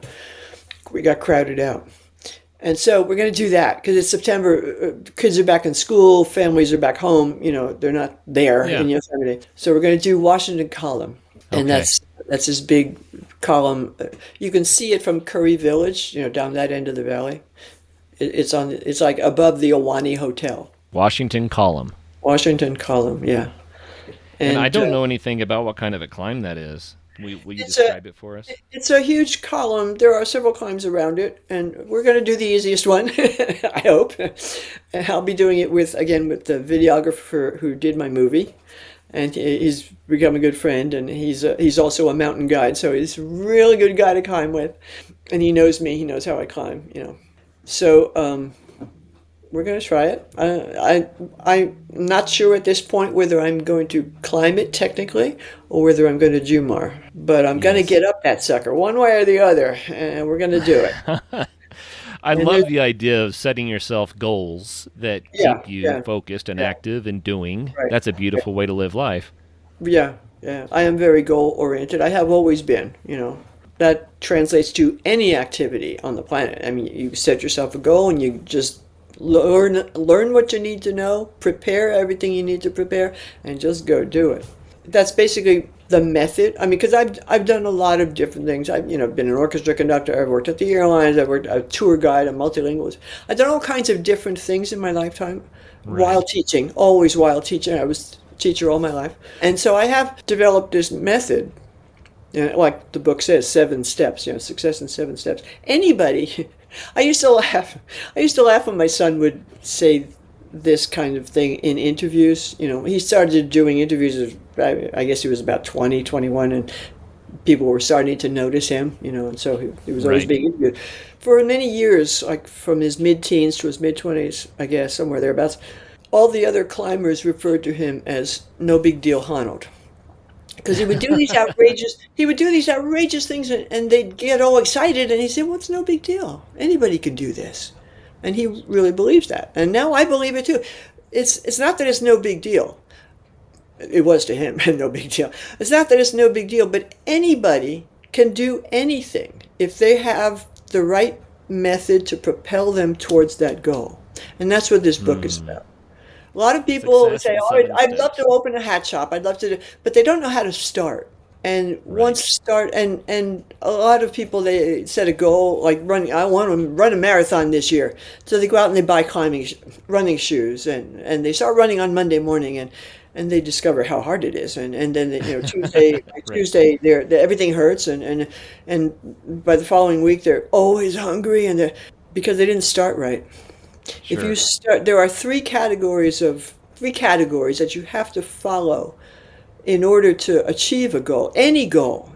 we got crowded out. And so we're going to do that because it's September. Kids are back in school, families are back home. They're not there Yeah. in Yosemite. So we're going to do Washington Column, and Okay. that's this big column. You can see it from Curry Village, down that end of the valley. It's like above the Awani Hotel. Washington Column. Washington Column, yeah. And I And don't know anything about what kind of a climb that is. Will you it's a describe it for us? It's a huge column. There are several climbs around it, and we're going to do the easiest one, I hope. And I'll be doing it with the videographer who did my movie, and he's become a good friend, and he's also a mountain guide, so he's a really good guy to climb with, and he knows me. He knows how I climb. So we're going to try it. I'm not sure at this point whether I'm going to climb it technically or whether I'm going to Jumar. But I'm going to Yes. get up that sucker one way or the other, and we're going to do it. I And love the idea of setting yourself goals that yeah, keep you yeah, focused and yeah, active and doing. right. That's a beautiful way to live life. Yeah, yeah. I am very goal oriented. I have always been. That translates to any activity on the planet. I mean, you set yourself a goal and you just learn what you need to know, prepare everything you need to prepare, and just go do it. That's basically the method. I mean, because I've done a lot of different things. I've been an orchestra conductor. I've worked at the airlines. I've worked a tour guide, a multilingualist. I've done all kinds of different things in my lifetime Right. while teaching. Always while teaching. I was a teacher all my life, and so I have developed this method. Like the book says, 7 steps. Success in 7 steps. Anybody. I used to laugh. I used to laugh when my son would say this kind of thing in interviews. He started doing interviews. I guess he was about 20, 21, and people were starting to notice him. And so he was always Right. being interviewed for many years, like from his mid-teens to his mid-20s, I guess, somewhere thereabouts. All the other climbers referred to him as "No Big Deal Honnold." Because he would do these outrageous things, and they'd get all excited, and he said, "What's no big deal? Anybody can do this," and he really believes that, and now I believe it too. It's not that it's no big deal. It was to him, no big deal. It's not that it's no big deal, but anybody can do anything if they have the right method to propel them towards that goal, and that's what this book is about. A lot of people Success say, in "Oh, seven I'd love to steps. open a hat shop. I'd love to do," but they don't know how to start. And Right. once start, and a lot of people they set a goal like running. I want to run a marathon this year, so they go out and they buy running shoes, and they start running on Monday morning, and they discover how hard it is, and then Tuesday by Right. Tuesday everything hurts, and by the following week they're always hungry, and because they didn't start right. If you Sure. start, there are three categories that you have to follow in order to achieve a goal. Any goal,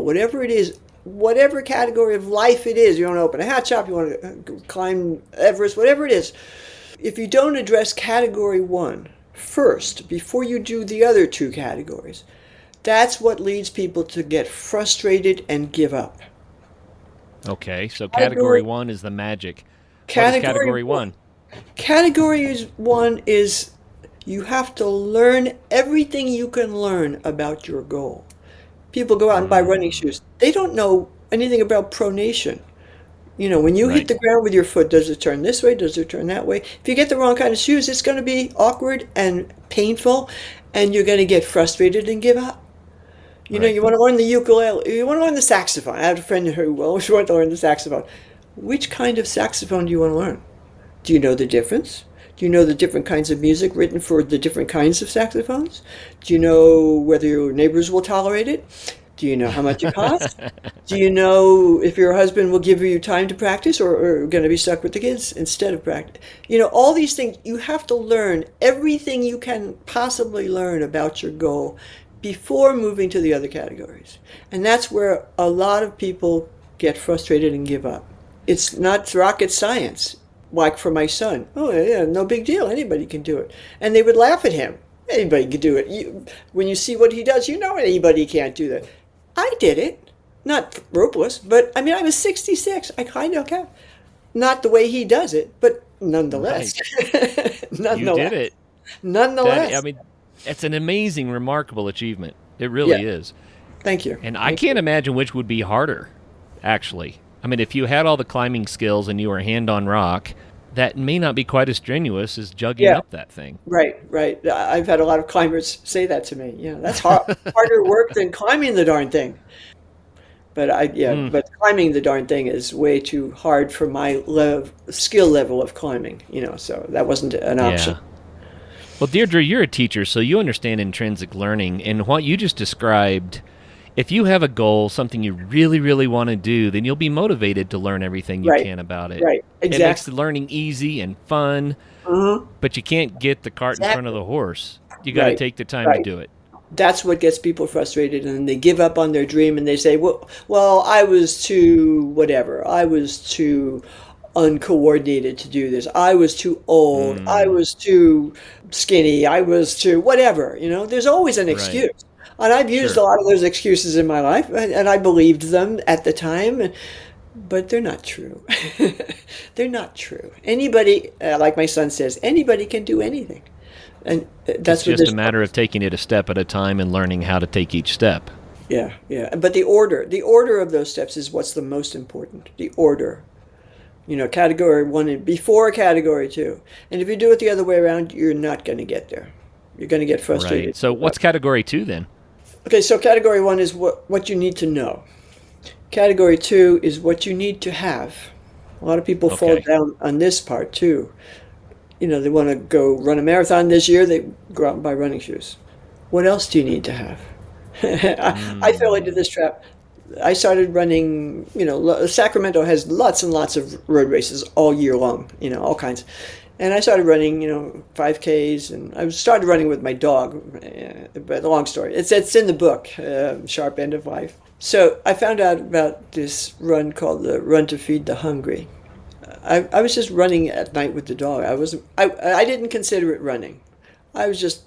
whatever it is, whatever category of life it is. You want to open a hat shop, you want to climb Everest, whatever it is. If you don't address category one first before you do the other two categories, that's what leads people to get frustrated and give up. Okay. So category Category, one is the magic. What is category category one. one? Category one is you have to learn everything you can learn about your goal. People go out and buy running Mm, shoes. They don't know anything about pronation. When you hit right. the ground with your foot, does it turn this way? Does it turn that way? If you get the wrong kind of shoes, it's going to be awkward and painful, and you're going to get frustrated and give up. Right. You want to learn the ukulele, you want to learn the saxophone. I had a friend who always wanted to learn the saxophone. Which kind of saxophone do you want to learn? Do you know the difference? Do you know the different kinds of music written for the different kinds of saxophones? Do you know whether your neighbors will tolerate it? Do you know how much it costs? Do you know if your husband will give you time to practice or going to be stuck with the kids instead of practice? All these things, you have to learn everything you can possibly learn about your goal before moving to the other categories. And that's where a lot of people get frustrated and give up. It's not rocket science. Like for my son, oh yeah, no big deal. Anybody can do it, and they would laugh at him. Anybody can do it. When you see what he does, anybody can't do that. I did it, not ropeless, but I mean, I was 66. I kind of can, not the way he does it, but nonetheless, Right. You did nonetheless, it. I nonetheless. mean, it's an amazing, remarkable achievement. It Yeah, really is. thank you, And I thank can't you. imagine which would be harder, actually. I mean, if you had all the climbing skills and you were hand on rock, that may not be quite as strenuous as jugging Yeah, up that thing. right, right. I've had a lot of climbers say that to me. That's harder work than climbing the darn thing. Mm, But climbing the darn thing is way too hard for my skill level of climbing, so that wasn't an option. yeah. Well, Deirdre, you're a teacher, so you understand intrinsic learning. And what you just described, if you have a goal, something you really, really want to do, then you'll be motivated to learn everything you Right, can about it. right, It makes the exactly. learning easy and fun, Uh-huh. but you can't get the cart in front of Exactly. the horse. You got to Right, take the time to right. do it. That's what gets people frustrated, and they give up on their dream, and they say, well, I was too whatever. I was too uncoordinated to do this. I was too old. I Mm, was too skinny. I was too whatever. There's always an right. excuse. And I've used a Sure. lot of those excuses in my life, and I believed them at the time, but they're not true. They're not true. Anybody, like my son says, anybody can do anything. And It's that's what just a this. matter of taking it a step at a time and learning how to take each step. Yeah, yeah. But the order of those steps is what's the most important. The order. Category one and before category two. And if you do it the other way around, you're not going to get there. You're going to get Right. frustrated. So, what's category two then? Okay, so category one is what you need to know. Category two is what you need to have. A lot of people fall Okay. down on this part too. They want to go run a marathon this year, they go out and buy running shoes. What else do you need to have? I fell into Mm, this trap. I started running, Sacramento has lots and lots of road races all year long, all kinds. And I started running, 5Ks, and I started running with my dog. But the long story, it's in the book, Sharp End of Life. So I found out about this run called the Run to Feed the Hungry. I was just running at night with the dog. I didn't consider it running. I was just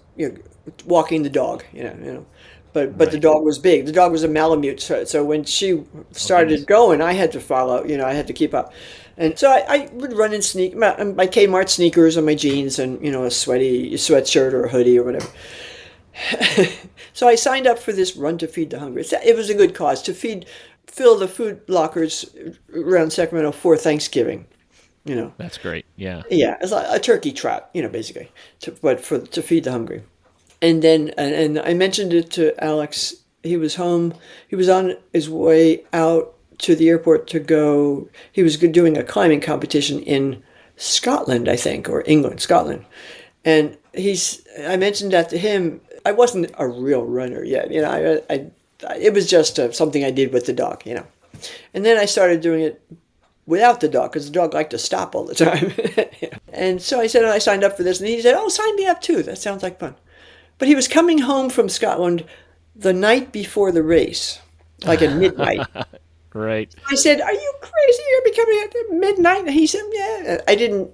walking the dog. But the right. dog was big. The dog was a Malamute. So when she Oh, started goodness. going, I had to follow. I had to keep up. And so I would run in my Kmart sneakers and my jeans and a sweaty sweatshirt or a hoodie or whatever. So I signed up for this Run to Feed the Hungry. It was a good cause to fill the food lockers around Sacramento for Thanksgiving. you know. That's great. Yeah. Yeah, it's like a turkey trot, you know, basically, to feed the hungry. And then and I mentioned it to Alex. He was home. He was on his way out to the airport to go. He was doing a climbing competition in Scotland, I think, or England, Scotland. And I mentioned that to him. I wasn't a real runner yet, you know. It was just something I did with the dog, you know. And then I started doing it without the dog because the dog liked to stop all the time. And so I said, I signed up for this. And he said, oh, sign me up too. That sounds like fun. But he was coming home from Scotland the night before the race, like at midnight. Right. I said, are you crazy? You're becoming at midnight? And he said, yeah. I didn't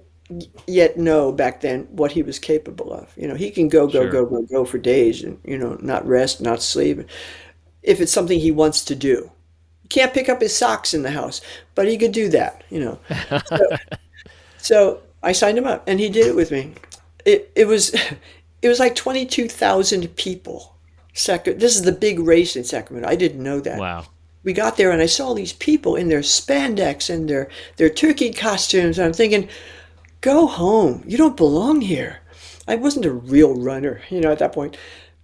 yet know back then what he was capable of. You know, he can go for days and, you know, not rest, not sleep, if it's something he wants to do. He can't pick up his socks in the house, but he could do that, you know. So I signed him up, and he did it with me. It was like 22,000 people. This is the big race in Sacramento. I didn't know that. Wow. We got there and I saw these people in their spandex and their turkey costumes. And I'm thinking, go home. You don't belong here. I wasn't a real runner, you know, at that point.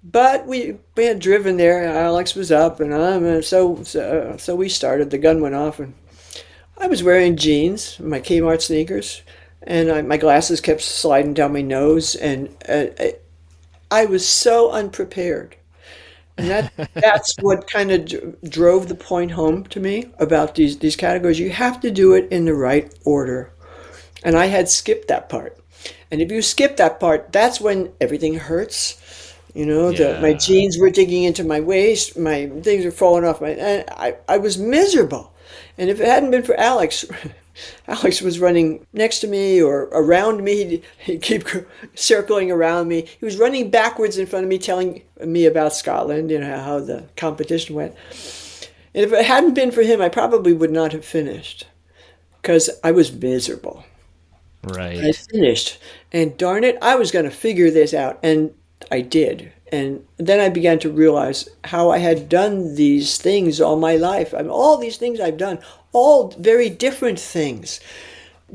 But we had driven there. Alex was up, and so we started. The gun went off, and I was wearing jeans, my Kmart sneakers, and my glasses kept sliding down my nose, and I was so unprepared. And that's what kind of drove the point home to me about these categories. You have to do it in the right order. And I had skipped that part. And if you skip that part, that's when everything hurts. You know, my jeans were digging into my waist, my things were falling off, and I was miserable. And if it hadn't been for Alex, Alex was running next to me or around me. He'd keep circling around me. He was running backwards in front of me, telling me about Scotland, you know, how the competition went. And if it hadn't been for him, I probably would not have finished because I was miserable. Right. I finished, and darn it, I was going to figure this out, and I did. And then I began to realize how I had done these things all my life. I mean, all these things I've done, all very different things,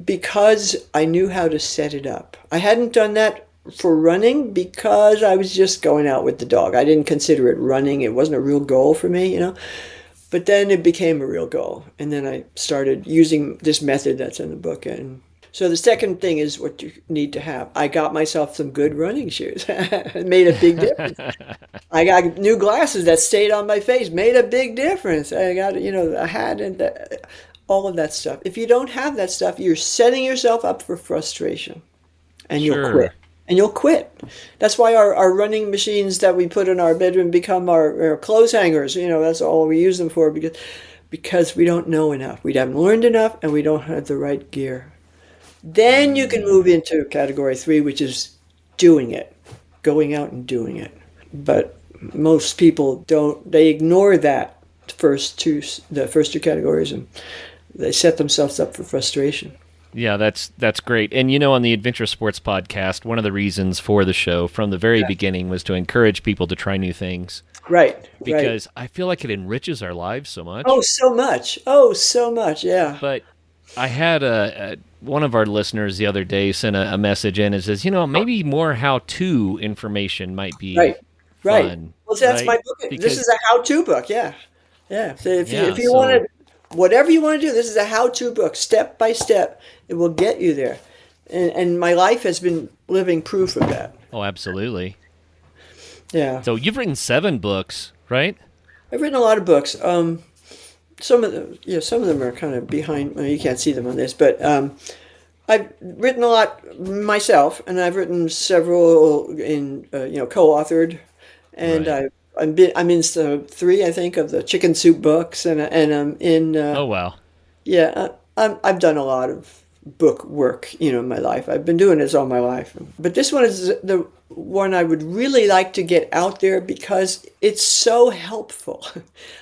because I knew how to set it up. I hadn't done that for running because I was just going out with the dog. I didn't consider it running. It wasn't a real goal for me, you know. But then it became a real goal. And then I started using this method that's in the book. And so the second thing is what you need to have. I got myself some good running shoes. It made a big difference. I got new glasses that stayed on my face. Made a big difference. I got, you know, a hat and all of that stuff. If you don't have that stuff, you're setting yourself up for frustration. And you'll quit. And you'll quit. That's why our running machines that we put in our bedroom become our clothes hangers. You know, that's all we use them for because we don't know enough. We haven't learned enough, and we don't have the right gear. Then you can move into category 3, which is doing it, going out and doing it. But most people don't. They ignore that the first two categories, and they set themselves up for frustration. Yeah, that's great. And you know, on the Adventure Sports Podcast, one of the reasons for the show from the very beginning was to encourage people to try new things. Right. Because I feel like it enriches our lives so much. Oh, so much. Oh, so much. Yeah. But I had one of our listeners the other day sent a message in and says, you know, maybe more how-to information might be fun. Well, that's my book. This is a how-to book. Yeah. So if you want to, whatever you want to do, this is a how-to book, step by step. It will get you there. And my life has been living proof of that. Oh, absolutely. Yeah. So you've written 7 books, right? I've written a lot of books. Some of them are kind of behind. Well, you can't see them on this, but I've written a lot myself, and I've written several in co-authored, and I'm in 3, I think, of the chicken soup books, and I'm in. Oh wow! Yeah, I've done a lot of book work, in my life. I've been doing this all my life, but this one is the one I would really like to get out there because it's so helpful.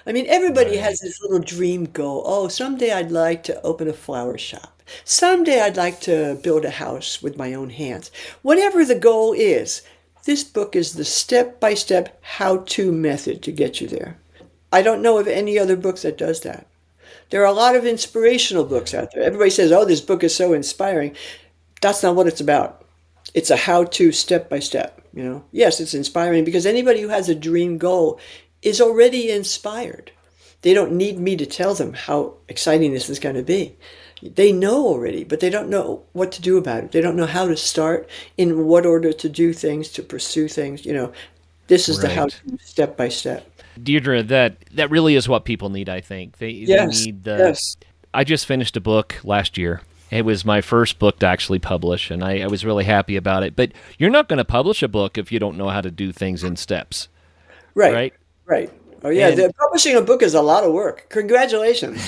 I mean, everybody has this little dream goal. Oh, someday I'd like to open a flower shop. Someday I'd like to build a house with my own hands. Whatever the goal is, this book is the step-by-step how-to method to get you there. I don't know of any other books that does that. There are a lot of inspirational books out there. Everybody says, "Oh, this book is so inspiring." That's not what it's about. It's a how-to step by step, you know. Yes, it's inspiring because anybody who has a dream goal is already inspired. They don't need me to tell them how exciting this is going to be. They know already, but they don't know what to do about it. They don't know how to start, in what order to do things, to pursue things, you know. This is the how Right. to step by step. Deirdre, that really is what people need, I think. They Yes, need the yes. I just finished a book last year. It was my first book to actually publish, and I was really happy about it. But you're not going to publish a book if you don't know how to do things in steps, Right, right? right. Oh yeah, And publishing a book is a lot of work. Congratulations.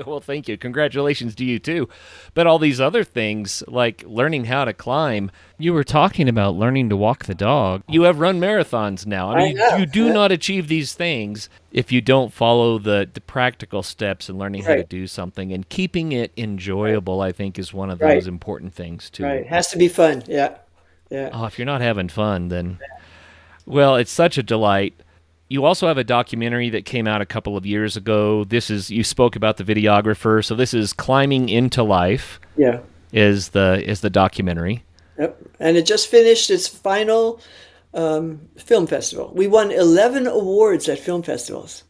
well, thank you. Congratulations to you too. But all these other things, like learning how to climb, you were talking about learning to walk the dog. You have run marathons now. I I mean, know. you do not achieve these things if you don't follow the practical steps in learning how to Right, do something. And keeping it enjoyable, I think, is one of those right, important things too. right. Has to be fun. Yeah, yeah. Oh, if you're not having fun, then, well, it's such a delight. You also have a documentary that came out a couple of years ago. You spoke about the videographer. So this is Climbing into Life Yeah. is the documentary. Yep. And it just finished its final film festival. We won 11 awards at film festivals.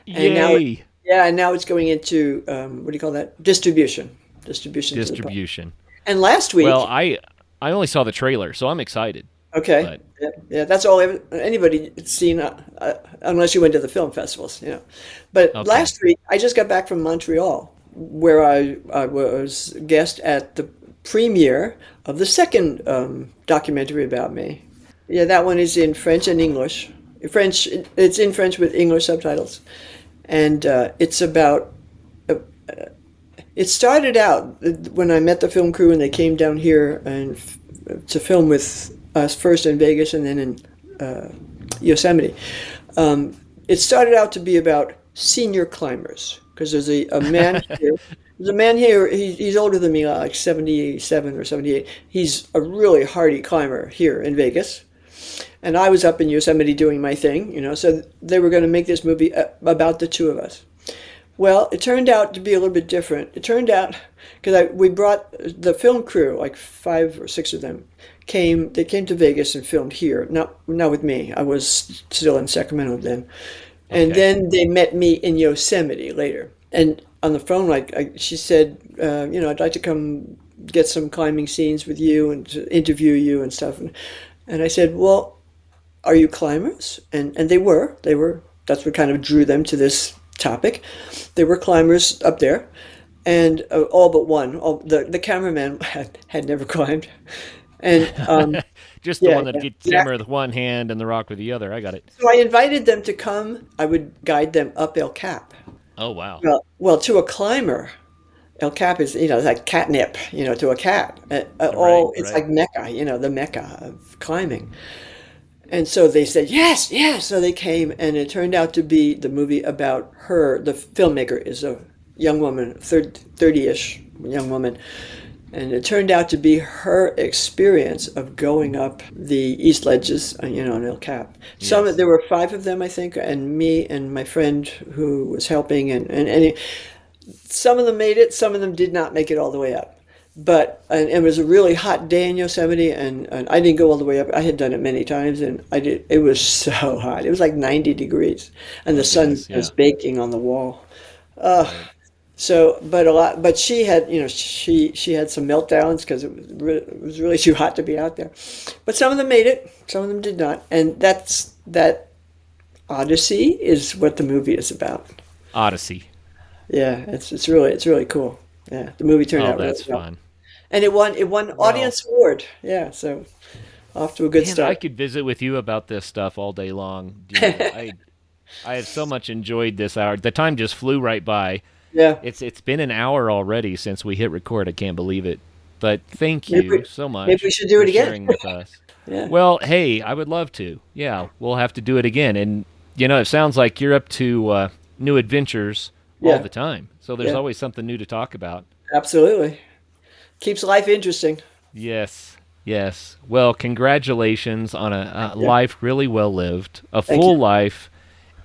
And now, Yay! yeah, and now it's going into, what do you call that? Distribution. Distribution to the public. Distribution. And last Well, week, I only saw the trailer, so I'm excited. okay, But yeah, yeah, that's all anybody has seen, unless you went to the film festivals, you know. But okay. last week, I just got back from Montreal, where I was guest at the premiere of the second documentary about me. Yeah, that one is in French and English. French, it's in French with English subtitles, and it's about. It started out when I met the film crew and they came down here and to film with us first in Vegas and then in Yosemite. It started out to be about senior climbers because there's a man here. There's a man here. He's older than me, like 77 or 78. He's a really hardy climber here in Vegas, and I was up in Yosemite doing my thing, you know. So they were going to make this movie about the two of us. Well, it turned out to be a little bit different. It turned out because we brought the film crew, like 5 or 6 of them, came. They came to Vegas and filmed here. Not with me. I was still in Sacramento then, and Okay. then they met me in Yosemite later. And on the phone, she said, you know, I'd like to come get some climbing scenes with you and to interview you and stuff. And I said, well, are you climbers? And they were. They were. That's what kind of drew them to this topic. There were climbers up there, and all but one. The cameraman had never climbed, and Just the yeah, one that yeah, gets yeah. camera with one hand and the rock with the other. I got it. So I invited them to come. I would guide them up El Cap. Oh wow. Well, to a climber, El Cap is, you know, it's like catnip, you know, to a cat. Right. It's Right. like Mecca, you know, the Mecca of climbing. And so they said, yes, yes. So they came, and it turned out to be the movie about her. The filmmaker is a young woman, 30-ish young woman. And it turned out to be her experience of going up the East Ledges, you know, in El Cap. Yes. There were 5 of them, I think, and me and my friend who was helping, some of them made it, some of them did not make it all the way up. But and it was a really hot day in Yosemite, and I didn't go all the way up. I had done it many times, and I did. It was so hot. It was like 90 degrees, and the My sun goodness. Yeah. was baking on the wall. Right. So, but she had, you know, she had some meltdowns because it was really too hot to be out there. But some of them made it, some of them did not, and that odyssey is what the movie is about. Odyssey. Yeah, it's really cool. Yeah, the movie turned Oh, out really that's well. fun. And it won Well, audience award. Yeah, so off to a good man, I start. could visit with you about this stuff all day long, Deirdre. I have so much enjoyed this hour. The time just flew right by. Yeah, It's been an hour already since we hit record. I can't believe it. But thank maybe you so maybe we much should do for it again. sharing with us. Yeah, Well, hey, I would love to. Yeah, we'll have to do it again. And it sounds like you're up to new adventures all yeah, the time. So there's yeah, always something new to talk about. absolutely. Keeps life interesting. Yes, yes. Well, congratulations on a Yeah, life really well lived, a thank you. full life,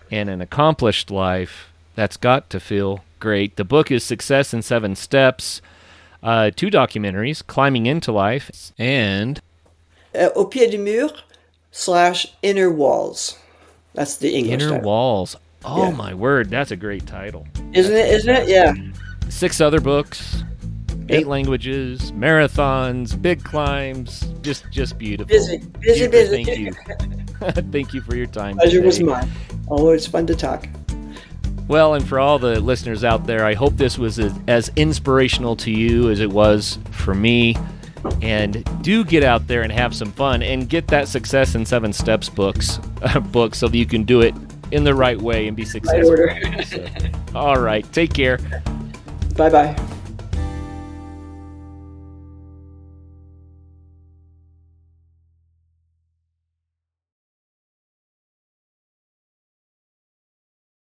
and an accomplished life. That's got to feel great. The book is Success in 7 Steps. 2 documentaries, Climbing into Life and Au pied du mur / Inner Walls. That's the English Inner title. Walls. Oh, Yeah. my word. That's a great title. Isn't it? Yeah. 6 other books, 8 Yep. languages, marathons, big climbs. Just beautiful. Busy. Diedre, thank you. Thank you for your time Pleasure today. was mine. Always fun to talk. Well, and for all the listeners out there, I hope this was as inspirational to you as it was for me. And do get out there and have some fun and get that Success in 7 Steps book so that you can do it in the right way and be successful. order. So, all right. Take care. Bye-bye.